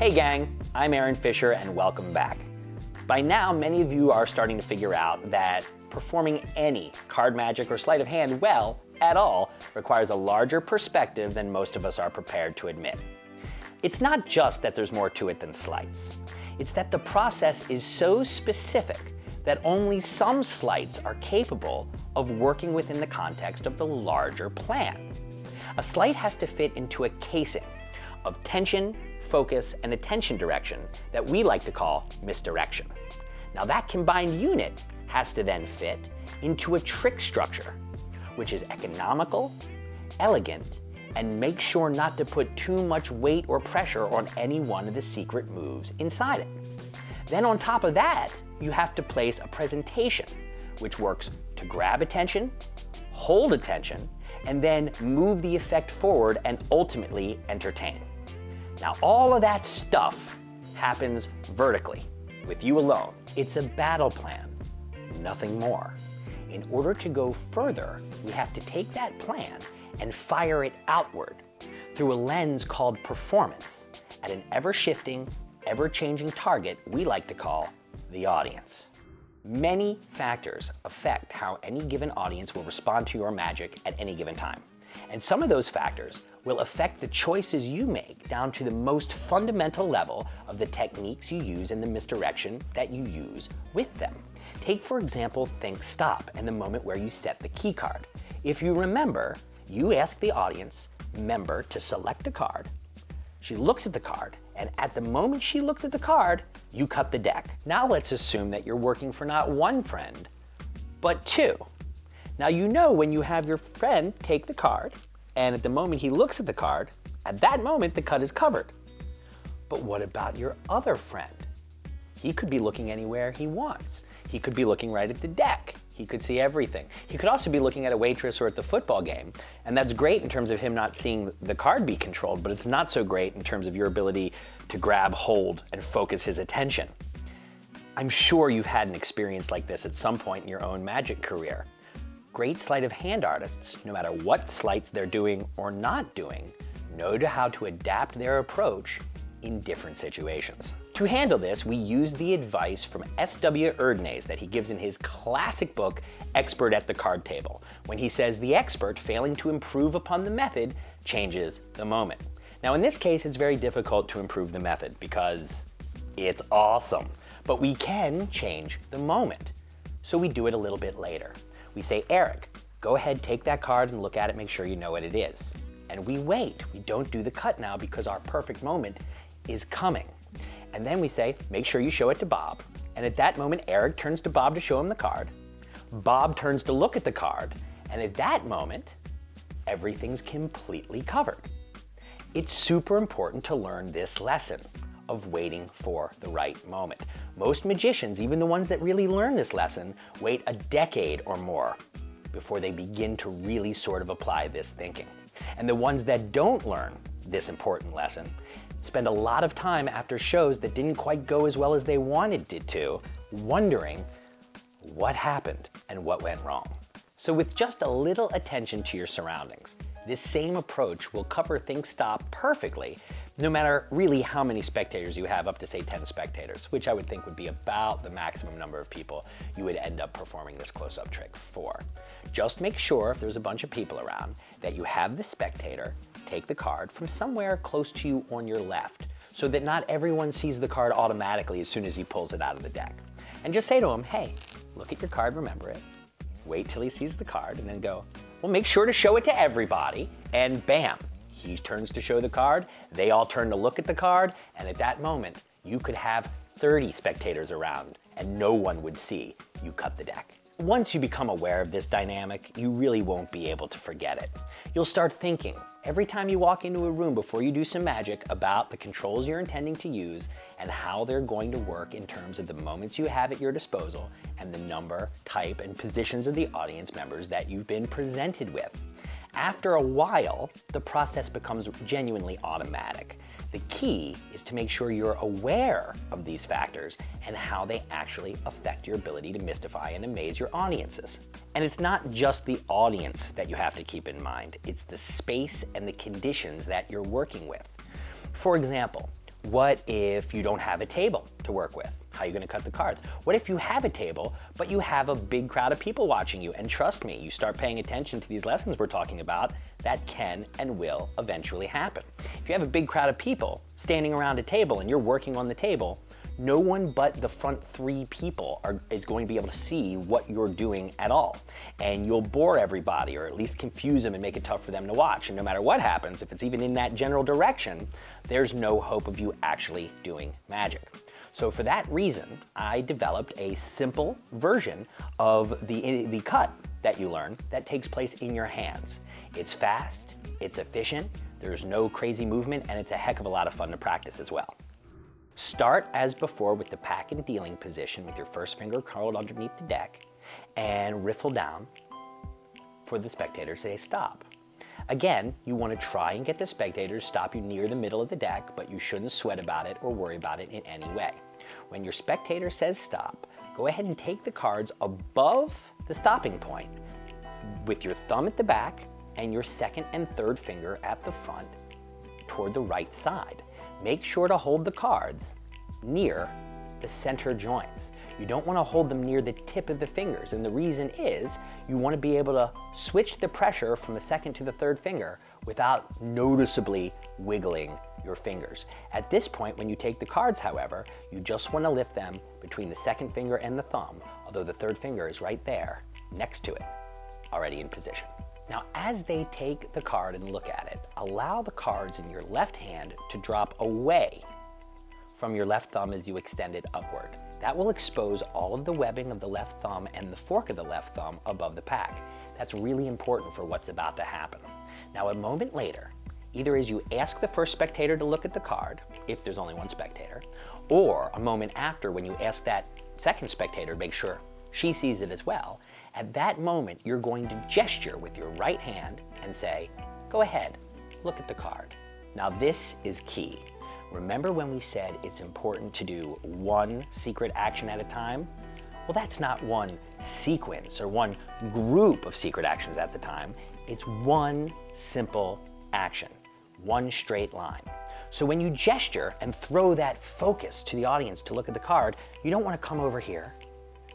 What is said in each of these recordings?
Hey gang, I'm Aaron Fisher and welcome back. By now, many of you are starting to figure out that performing any card magic or sleight of hand well at all requires a larger perspective than most of us are prepared to admit. It's not just that there's more to it than sleights. It's that the process is so specific that only some sleights are capable of working within the context of the larger plan. A sleight has to fit into a casing of tension, focus, and attention direction that we like to call misdirection. Now that combined unit has to then fit into a trick structure, which is economical, elegant, and make sure not to put too much weight or pressure on any one of the secret moves inside it. Then on top of that, you have to place a presentation, which works to grab attention, hold attention, and then move the effect forward and ultimately entertain. Now all of that stuff happens vertically, with you alone. It's a battle plan, nothing more. In order to go further, we have to take that plan and fire it outward through a lens called performance at an ever-shifting, ever-changing target we like to call the audience. Many factors affect how any given audience will respond to your magic at any given time. And some of those factors will affect the choices you make down to the most fundamental level of the techniques you use and the misdirection that you use with them. Take, for example, Think Stop and the moment where you set the key card. If you remember, you ask the audience member to select a card. She looks at the card, and at the moment she looks at the card, you cut the deck. Now let's assume that you're working for not one friend, but two. Now you know when you have your friend take the card, and at the moment he looks at the card, at that moment the cut is covered. But what about your other friend? He could be looking anywhere he wants. He could be looking right at the deck. He could see everything. He could also be looking at a waitress or at the football game. And that's great in terms of him not seeing the card be controlled, but it's not so great in terms of your ability to grab hold and focus his attention. I'm sure you've had an experience like this at some point in your own magic career. Great sleight of hand artists, no matter what sleights they're doing or not doing, know how to adapt their approach in different situations. To handle this, we use the advice from S.W. Erdnase that he gives in his classic book, Expert at the Card Table, when he says the expert failing to improve upon the method changes the moment. Now in this case, it's very difficult to improve the method because it's awesome, but we can change the moment. So we do it a little bit later. We say, Eric, go ahead, take that card and look at it, make sure you know what it is. And we wait. We don't do the cut now because our perfect moment is coming. And then we say, make sure you show it to Bob. And at that moment, Eric turns to Bob to show him the card. Bob turns to look at the card. And at that moment, everything's completely covered. It's super important to learn this lesson of waiting for the right moment. Most magicians, even the ones that really learn this lesson, wait a decade or more before they begin to really sort of apply this thinking. And the ones that don't learn this important lesson spend a lot of time after shows that didn't quite go as well as they wanted it to, wondering what happened and what went wrong. So with just a little attention to your surroundings, this same approach will cover Think Stop perfectly, no matter really how many spectators you have, up to say 10 spectators, which I would think would be about the maximum number of people you would end up performing this close-up trick for. Just make sure, if there's a bunch of people around, that you have the spectator take the card from somewhere close to you on your left, so that not everyone sees the card automatically as soon as he pulls it out of the deck. And just say to him, hey, look at your card, remember it. Wait till he sees the card, and then go, well, make sure to show it to everybody, and bam, he turns to show the card, they all turn to look at the card, and at that moment, you could have 30 spectators around, and no one would see you cut the deck. Once you become aware of this dynamic, you really won't be able to forget it. You'll start thinking, every time you walk into a room before you do some magic, about the controls you're intending to use and how they're going to work in terms of the moments you have at your disposal and the number, type, and positions of the audience members that you've been presented with. After a while, the process becomes genuinely automatic. The key is to make sure you're aware of these factors and how they actually affect your ability to mystify and amaze your audiences. And it's not just the audience that you have to keep in mind, it's the space and the conditions that you're working with. For example, What if you don't have a table to work with? How are you going to cut the cards? What if you have a table, but you have a big crowd of people watching you? And trust me, you start paying attention to these lessons we're talking about, that can and will eventually happen. If you have a big crowd of people standing around a table and you're working on the table, no one but the front 3 people is going to be able to see what you're doing at all. And you'll bore everybody, or at least confuse them and make it tough for them to watch. And no matter what happens, if it's even in that general direction, there's no hope of you actually doing magic. So for that reason, I developed a simple version of the cut that you learn that takes place in your hands. It's fast, it's efficient, there's no crazy movement, and it's a heck of a lot of fun to practice as well. Start as before with the pack and dealing position with your first finger curled underneath the deck and riffle down for the spectator to say stop. Again, you want to try and get the spectator to stop you near the middle of the deck, but you shouldn't sweat about it or worry about it in any way. When your spectator says stop, go ahead and take the cards above the stopping point with your thumb at the back and your second and third finger at the front toward the right side. Make sure to hold the cards near the center joints. You don't want to hold them near the tip of the fingers, and the reason is you want to be able to switch the pressure from the second to the third finger without noticeably wiggling your fingers. At this point, when you take the cards, however, you just want to lift them between the second finger and the thumb, although the third finger is right there next to it, already in position. Now, as they take the card and look at it, allow the cards in your left hand to drop away from your left thumb as you extend it upward. That will expose all of the webbing of the left thumb and the fork of the left thumb above the pack. That's really important for what's about to happen. Now, a moment later, either as you ask the first spectator to look at the card, if there's only one spectator, or a moment after when you ask that second spectator to make sure she sees it as well, at that moment, you're going to gesture with your right hand and say, go ahead, look at the card. Now this is key. Remember when we said it's important to do one secret action at a time? Well, that's not one sequence or one group of secret actions at the time. It's one simple action, one straight line. So when you gesture and throw that focus to the audience to look at the card, you don't want to come over here,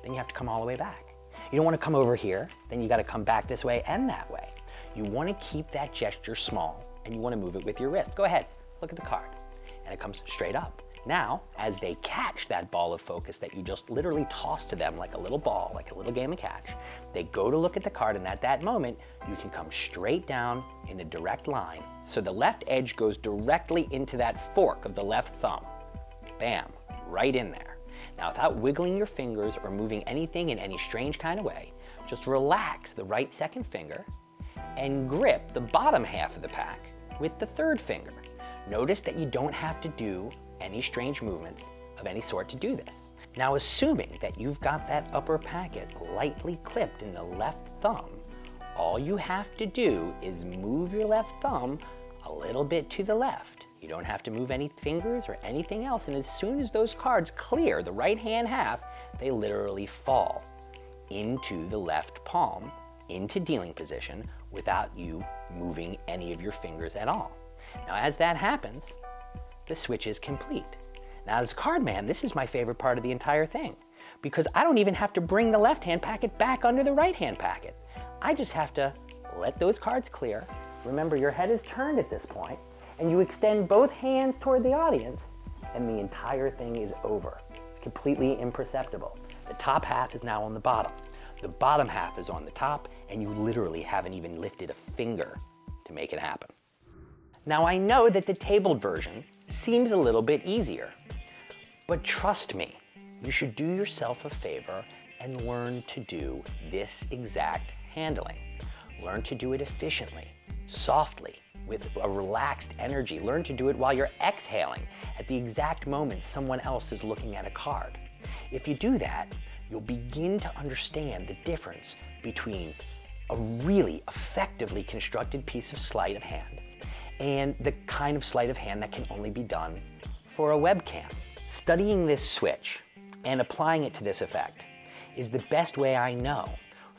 then you have to come all the way back. You don't want to come over here, then you got to come back this way and that way. You want to keep that gesture small and you want to move it with your wrist. Go ahead, look at the card. And it comes straight up. Now, as they catch that ball of focus that you just literally tossed to them like a little ball, like a little game of catch, they go to look at the card, and at that moment, you can come straight down in a direct line. So the left edge goes directly into that fork of the left thumb. Bam, right in there. Now, without wiggling your fingers or moving anything in any strange kind of way, just relax the right second finger and grip the bottom half of the pack with the third finger. Notice that you don't have to do any strange movements of any sort to do this. Now, assuming that you've got that upper packet lightly clipped in the left thumb, all you have to do is move your left thumb a little bit to the left. You don't have to move any fingers or anything else, and as soon as those cards clear the right hand half, they literally fall into the left palm, into dealing position, without you moving any of your fingers at all. Now, as that happens, the switch is complete. Now, as card man, this is my favorite part of the entire thing, because I don't even have to bring the left hand packet back under the right hand packet. I just have to let those cards clear. Remember, your head is turned at this point, and you extend both hands toward the audience, and the entire thing is over. It's completely imperceptible. The top half is now on the bottom. The bottom half is on the top, and you literally haven't even lifted a finger to make it happen. Now, I know that the tabled version seems a little bit easier, but trust me, you should do yourself a favor and learn to do this exact handling. Learn to do it efficiently, softly, with a relaxed energy. Learn to do it while you're exhaling at the exact moment someone else is looking at a card. If you do that, you'll begin to understand the difference between a really effectively constructed piece of sleight of hand and the kind of sleight of hand that can only be done for a webcam. Studying this switch and applying it to this effect is the best way I know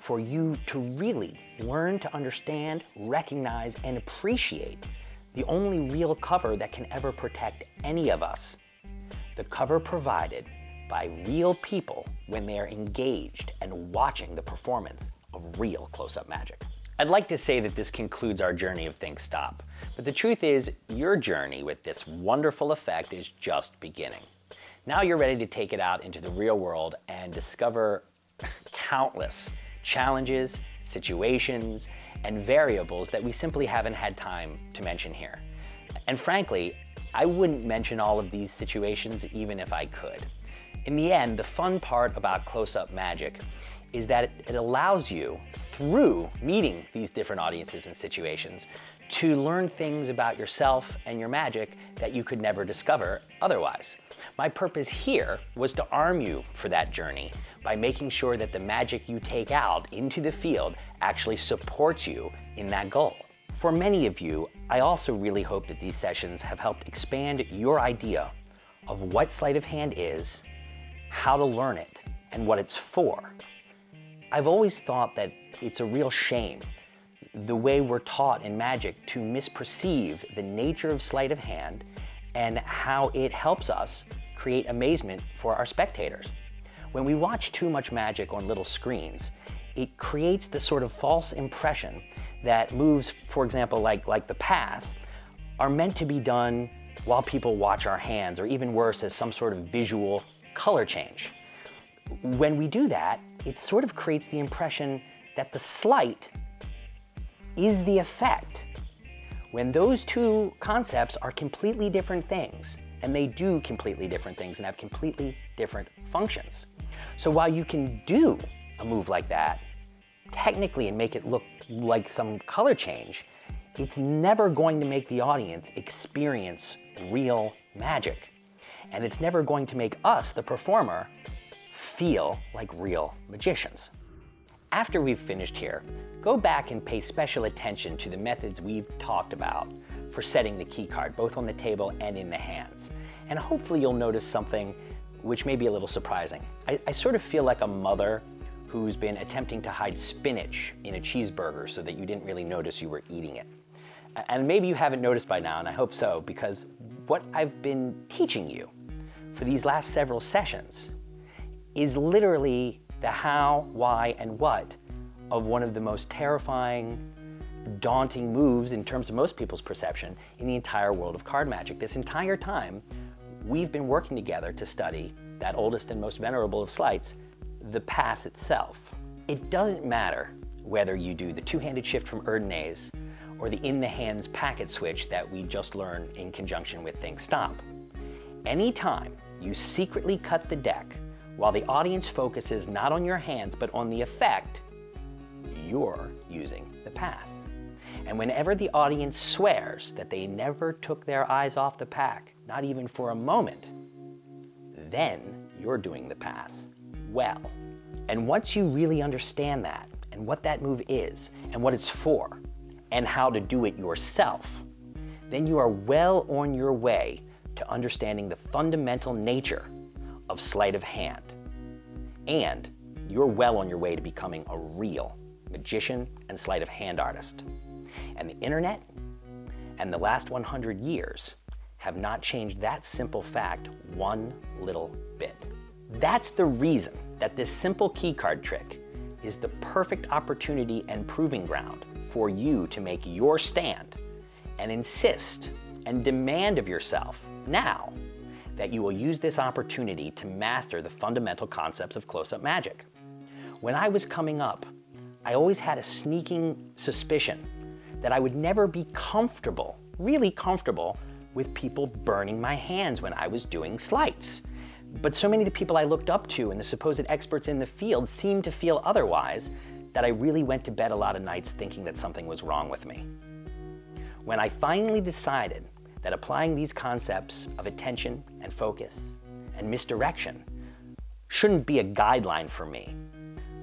for you to really learn to understand, recognize, and appreciate the only real cover that can ever protect any of us. The cover provided by real people when they are engaged and watching the performance of real close-up magic. I'd like to say that this concludes our journey of Think Stop, but the truth is your journey with this wonderful effect is just beginning. Now you're ready to take it out into the real world and discover countless challenges, situations, and variables that we simply haven't had time to mention here. And frankly, I wouldn't mention all of these situations even if I could. In the end, the fun part about close-up magic is that it allows you, through meeting these different audiences and situations, to learn things about yourself and your magic that you could never discover otherwise. My purpose here was to arm you for that journey by making sure that the magic you take out into the field actually supports you in that goal. For many of you, I also really hope that these sessions have helped expand your idea of what sleight of hand is, how to learn it, and what it's for. I've always thought that it's a real shame the way we're taught in magic to misperceive the nature of sleight of hand and how it helps us create amazement for our spectators. When we watch too much magic on little screens, it creates the sort of false impression that moves, for example, like the pass, are meant to be done while people watch our hands, or even worse, as some sort of visual color change. When we do that, it sort of creates the impression that the sleight is the effect, when those two concepts are completely different things, and they do completely different things and have completely different functions. So while you can do a move like that, technically, and make it look like some color change, it's never going to make the audience experience real magic. And it's never going to make us, the performer, feel like real magicians. After we've finished here, go back and pay special attention to the methods we've talked about for setting the key card, both on the table and in the hands. And hopefully you'll notice something which may be a little surprising. I sort of feel like a mother who's been attempting to hide spinach in a cheeseburger so that you didn't really notice you were eating it. And maybe you haven't noticed by now, and I hope so, because what I've been teaching you for these last several sessions is literally the how, why, and what of one of the most terrifying, daunting moves in terms of most people's perception in the entire world of card magic. This entire time, we've been working together to study that oldest and most venerable of sleights, the pass itself. It doesn't matter whether you do the two-handed shift from Erdnase or the in-the-hands packet switch that we just learned in conjunction with Think Stop. Anytime you secretly cut the deck while the audience focuses not on your hands but on the effect, you're using the pass. And whenever the audience swears that they never took their eyes off the pack, not even for a moment, then you're doing the pass well. And once you really understand that, and what that move is, and what it's for, and how to do it yourself, then you are well on your way to understanding the fundamental nature of sleight of hand. And you're well on your way to becoming a real magician and sleight of hand artist. And the internet and the last 100 years have not changed that simple fact one little bit. That's the reason that this simple key card trick is the perfect opportunity and proving ground for you to make your stand and insist and demand of yourself now that you will use this opportunity to master the fundamental concepts of close-up magic. When I was coming up, I always had a sneaking suspicion that I would never be comfortable, really comfortable, with people burning my hands when I was doing sleights. But so many of the people I looked up to and the supposed experts in the field seemed to feel otherwise, that I really went to bed a lot of nights thinking that something was wrong with me. When I finally decided that applying these concepts of attention and focus and misdirection shouldn't be a guideline for me,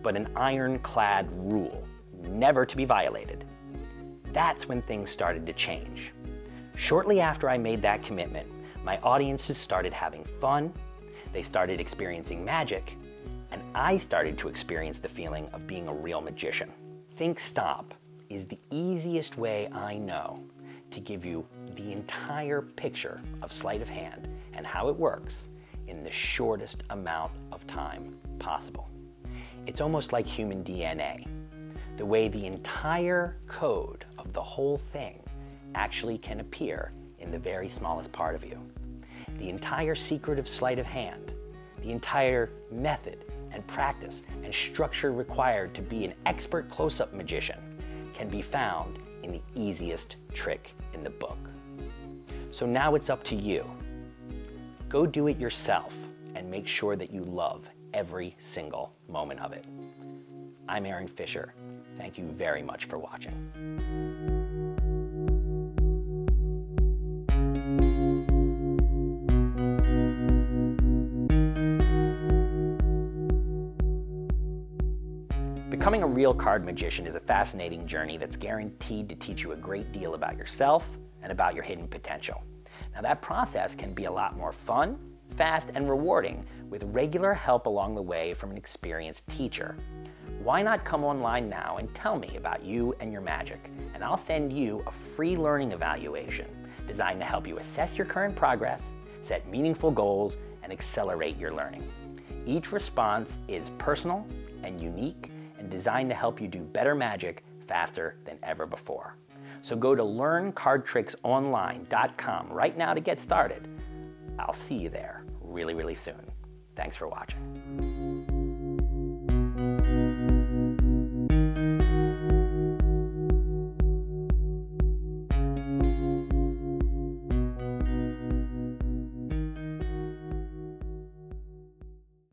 but an ironclad rule, never to be violated, that's when things started to change. Shortly after I made that commitment, my audiences started having fun, they started experiencing magic, and I started to experience the feeling of being a real magician. Think Stop is the easiest way I know to give you the entire picture of sleight of hand and how it works in the shortest amount of time possible. It's almost like human DNA, the way the entire code of the whole thing actually can appear in the very smallest part of you. The entire secret of sleight of hand, the entire method and practice and structure required to be an expert close-up magician can be found in the easiest trick in the book. So now it's up to you. Go do it yourself and make sure that you love every single moment of it. I'm Aaron Fisher. Thank you very much for watching. Becoming a real card magician is a fascinating journey that's guaranteed to teach you a great deal about yourself and about your hidden potential. Now that process can be a lot more fun, fast, and rewarding with regular help along the way from an experienced teacher. Why not come online now and tell me about you and your magic, and I'll send you a free learning evaluation designed to help you assess your current progress, set meaningful goals, and accelerate your learning. Each response is personal and unique and designed to help you do better magic faster than ever before. So go to learncardtricksonline.com right now to get started. I'll see you there really, really soon. Thanks for watching.